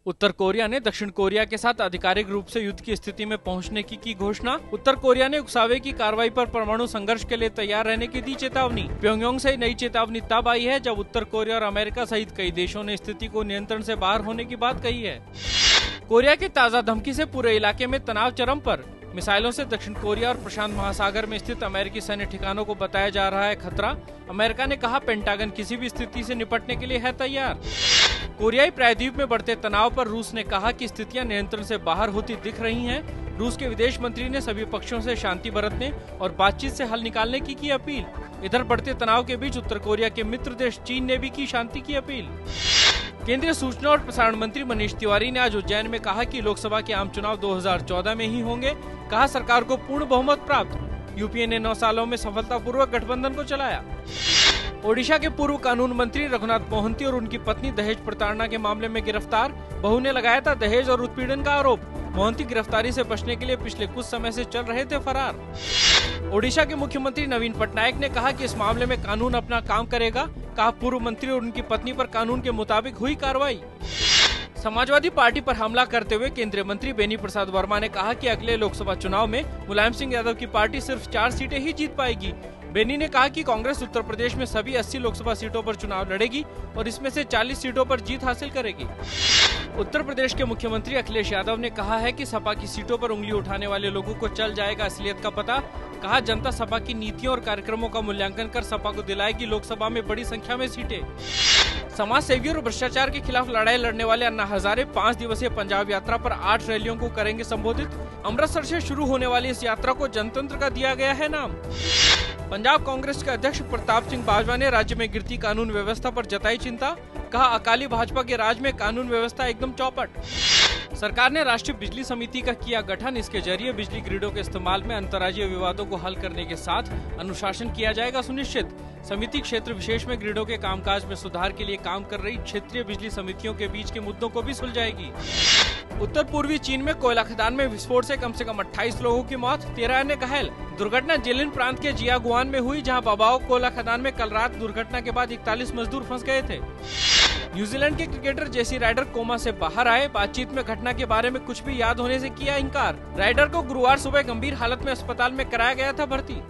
उत्तर Korea ने दक्षिण Korea के साथ आधिकारिक रूप से युद्ध की स्थिति में पहुंचने की घोषणा। उत्तर कोरिया ने उकसावे की कार्रवाई पर परमाणु संघर्ष के लिए तैयार रहने की दी चेतावनी। प्योंगयांग से नई चेतावनी तब आई है जब उत्तर कोरिया और अमेरिका सहित कई देशों ने स्थिति को नियंत्रण से बाहर होने की बात कही है। कोरिया की ताजा धमकी से पूरे इलाके में तनाव चरम पर। मिसाइलों से दक्षिण कोरिया और प्रशांत महासागर में स्थित अमेरिकी सैन्य ठिकानों को बताया जा रहा है खतरा। अमेरिका ने कहा पेंटागन किसी भी स्थिति से निपटने के लिए है तैयार। कोरियाई प्रायद्वीप में बढ़ते तनाव पर रूस ने कहा कि स्थितियां नियंत्रण से बाहर होती दिख रही हैं। रूस के विदेश मंत्री ने सभी पक्षों से शांति बरतने और बातचीत से हल निकालने की अपील। इधर बढ़ते तनाव के बीच उत्तर कोरिया के मित्र देश चीन ने भी की शांति की अपील। केंद्रीय सूचना और प्रसारण मंत्री मनीष तिवारी ने आज उज्जैन में कहा कि लोकसभा के आम चुनाव 2014 में ही होंगे। कहा सरकार को पूर्ण बहुमत प्राप्त। यूपीए ने 9 सालों में सफलतापूर्वक गठबंधन को चलाया। ओडिशा के पूर्व कानून मंत्री रघुनाथ मोहंती और उनकी पत्नी दहेज प्रताड़ना के मामले में गिरफ्तार। बहू ने लगाया था दहेज और उत्पीड़न का आरोप। मोहंती गिरफ्तारी से बचने के लिए पिछले कुछ समय से चल रहे थे फरार। ओडिशा के मुख्यमंत्री नवीन पटनायक ने कहा कि इस मामले में कानून अपना काम करेगा। कहा पूर्व मंत्री और उनकी पत्नी पर कानून के मुताबिक हुई कार्रवाई। समाजवादी पार्टी पर हमला करते हुए केंद्रीय मंत्री बेनी प्रसाद वर्मा ने कहा कि अगले लोकसभा चुनाव में मुलायम सिंह यादव की पार्टी सिर्फ 4 सीटें ही जीत पाएगी। बेनी ने कहा कि कांग्रेस उत्तर प्रदेश में सभी 80 लोकसभा सीटों पर चुनाव लड़ेगी और इसमें से 40 सीटों पर जीत हासिल करेगी। उत्तर प्रदेश के मुख्यमंत्री अखिलेश यादव ने कहा है कि सपा की सीटों पर उंगली उठाने वाले लोगों को चल जाएगा असलियत का पता। कहा जनता सपा की नीतियों और कार्यक्रमों का मूल्यांकन कर सपा को दिलाएगी लोकसभा में बड़ी संख्या में सीटें। समाज सेवियों और भ्रष्टाचार के खिलाफ लड़ाई लड़ने वाले अन्ना हजारे 5 दिवसीय पंजाब यात्रा पर 8 रैलियों को करेंगे संबोधित। अमृतसर से शुरू होने वाली इस यात्रा को जनतंत्र का दिया गया है नाम। पंजाब कांग्रेस के अध्यक्ष प्रताप सिंह बाजवा ने राज्य में गिरती कानून व्यवस्था पर जताई चिंता। कहा अकाली भाजपा के राज में कानून व्यवस्था एकदम चौपट। सरकार ने राष्ट्रीय बिजली समिति का किया गठन। इसके जरिए बिजली ग्रिडों के इस्तेमाल में अंतर्राज्यीय विवादों को हल करने के साथ अनुशासन किया जाएगा सुनिश्चित। समिति क्षेत्र विशेष में ग्रिडों के कामकाज में सुधार के लिए काम कर रही क्षेत्रीय बिजली समितियों के बीच के मुद्दों को भी सुलझाएगी। उत्तर पूर्वी चीन में कोयला खदान में विस्फोट से कम 28 लोगों की मौत, 13 अन्य घायल। दुर्घटना जिलिन प्रांत के जियागुआन में हुई, जहां बबाओ कोयला खदान में कल रात दुर्घटना के बाद 41 मजदूर फंस गए थे। न्यूजीलैंड के क्रिकेटर जेसी राइडर कोमा से बाहर आए। बातचीत में घटना के बारे में कुछ भी याद होने से किया इनकार। राइडर को गुरुवार सुबह गंभीर हालत में अस्पताल में कराया गया था भर्ती।